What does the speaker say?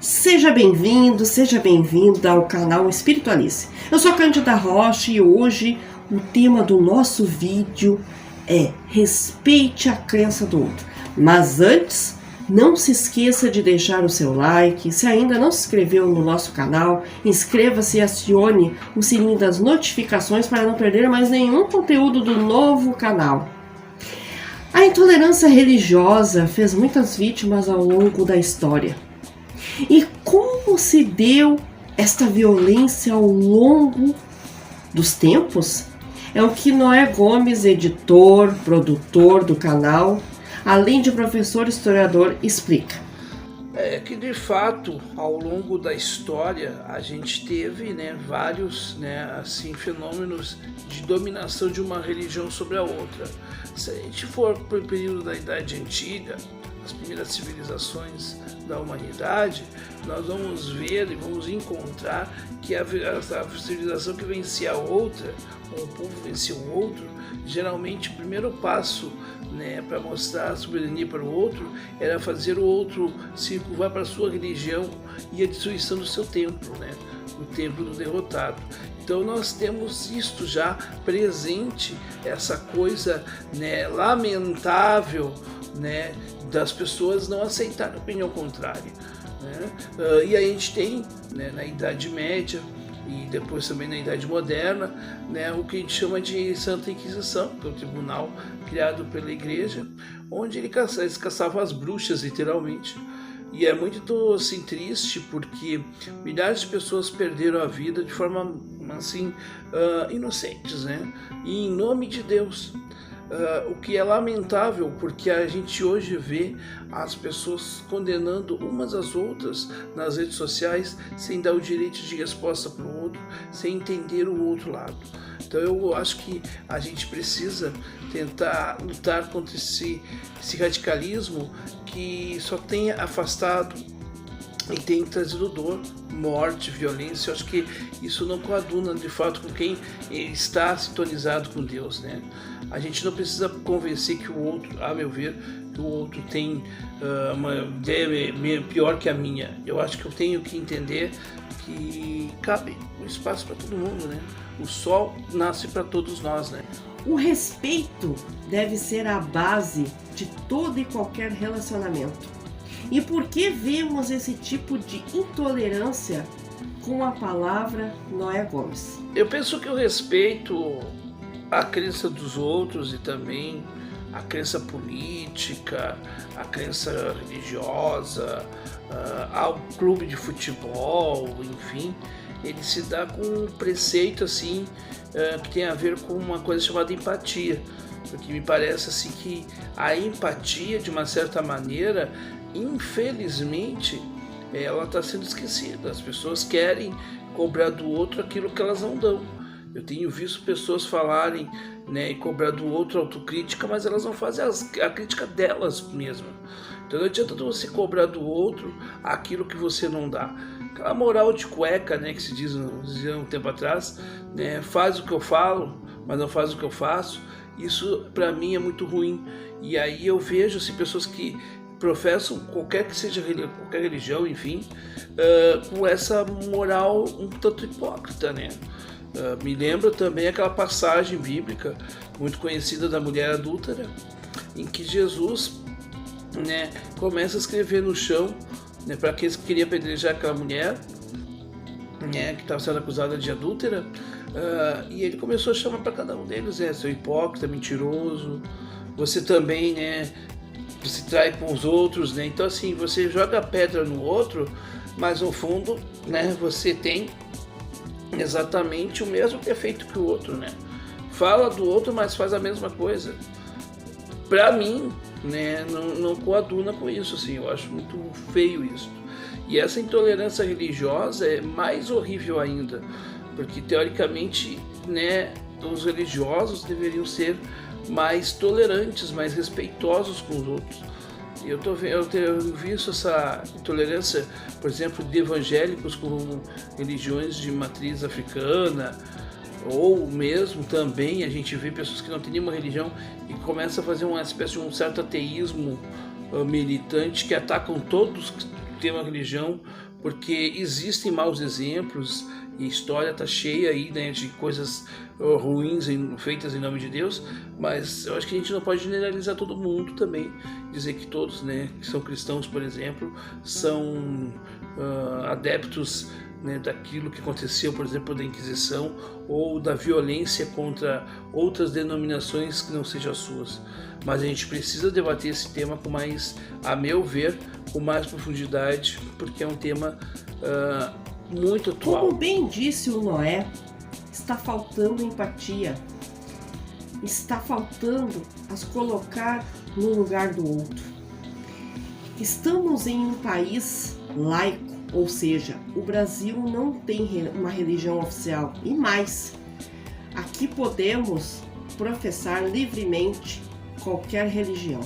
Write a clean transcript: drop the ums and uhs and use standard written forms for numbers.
Seja bem-vinda ao canal Espiritualize. Eu sou a Cândida Rocha e hoje o tema do nosso vídeo é respeite a crença do outro. Mas antes, não se esqueça de deixar o seu like. Se ainda não se inscreveu no nosso canal, inscreva-se e acione o sininho das notificações para não perder mais nenhum conteúdo do novo canal. A intolerância religiosa fez muitas vítimas ao longo da história. E como se deu esta violência ao longo dos tempos? É o que Noé Gomes, editor, produtor do canal, além de professor historiador, explica. É que de fato, ao longo da história, a gente teve vários fenômenos de dominação de uma religião sobre a outra. Se a gente for para o período da Idade Antiga, as primeiras civilizações da humanidade, nós vamos ver e vamos encontrar que a civilização que vencia a outra, ou um povo vencia o outro, geralmente o primeiro passo para mostrar a soberania para o outro era fazer o outro se curvar para a sua religião e a destruição do seu templo, o templo do derrotado. Então nós temos isto já presente, essa coisa lamentável das pessoas não aceitarem a opinião contrária. E aí a gente tem na Idade Média e depois também na Idade Moderna, o que a gente chama de Santa Inquisição, que é o tribunal criado pela Igreja, onde eles caçavam as bruxas, literalmente. E é muito assim, triste, porque milhares de pessoas perderam a vida de forma assim, inocentes, e em nome de Deus. O que é lamentável, porque a gente hoje vê as pessoas condenando umas às outras nas redes sociais sem dar o direito de resposta para o outro, sem entender o outro lado. Então eu acho que a gente precisa tentar lutar contra esse radicalismo que só tem afastado e tem trazido dor, morte, violência. Eu acho que isso não coaduna de fato com quem está sintonizado com Deus, A gente não precisa convencer que o outro, a meu ver, que o outro tem uma ideia pior que a minha. Eu acho que eu tenho que entender que cabe um espaço para todo mundo, O sol nasce para todos nós, O respeito deve ser a base de todo e qualquer relacionamento. E por que vemos esse tipo de intolerância com a palavra Noé Gomes? Eu penso que o respeito à crença dos outros e também à crença política, à crença religiosa, ao clube de futebol, enfim, ele se dá com um preceito assim, que tem a ver com uma coisa chamada empatia. Porque me parece assim que a empatia, de uma certa maneira, infelizmente, ela está sendo esquecida. As pessoas querem cobrar do outro aquilo que elas não dão. Eu tenho visto pessoas falarem e cobrar do outro autocrítica, mas elas não fazem a crítica delas mesmas. Então não adianta você cobrar do outro aquilo que você não dá. Aquela moral de cueca, que se dizia um tempo atrás, faz o que eu falo, mas não faz o que eu faço. Isso para mim é muito ruim. E aí eu vejo assim, pessoas que professam qualquer que seja qualquer religião, enfim, com essa moral um tanto hipócrita, me lembra também aquela passagem bíblica muito conhecida da mulher adúltera, em que Jesus começa a escrever no chão para aqueles que queriam apedrejar aquela mulher que estava sendo acusada de adúltera, e ele começou a chamar para cada um deles, seu hipócrita, mentiroso, você também se trai com os outros, Então assim, você joga pedra no outro, mas no fundo, você tem exatamente o mesmo defeito que o outro, Fala do outro, mas faz a mesma coisa. Para mim, não coaduna com isso, assim, eu acho muito feio isso. E essa intolerância religiosa é mais horrível ainda, porque teoricamente, os religiosos deveriam ser mais tolerantes, mais respeitosos com os outros. Eu tenho visto essa intolerância, por exemplo, de evangélicos com religiões de matriz africana, ou mesmo também a gente vê pessoas que não têm nenhuma religião e começam a fazer uma espécie de um certo ateísmo militante, que atacam todos que têm uma religião porque existem maus exemplos e a história está cheia aí, né, de coisas ruins feitas em nome de Deus, mas eu acho que a gente não pode generalizar todo mundo também, dizer que todos, né, que são cristãos, por exemplo, são adeptos, né, daquilo que aconteceu, por exemplo, da Inquisição ou da violência contra outras denominações que não sejam as suas. Mas a gente precisa debater esse tema com mais, a meu ver, com mais profundidade, porque é um tema muito atual. Como bem disse o Noé, está faltando empatia, está faltando as colocar no lugar do outro. Estamos em um país laico, ou seja, o Brasil não tem uma religião oficial. E mais, aqui podemos professar livremente qualquer religião.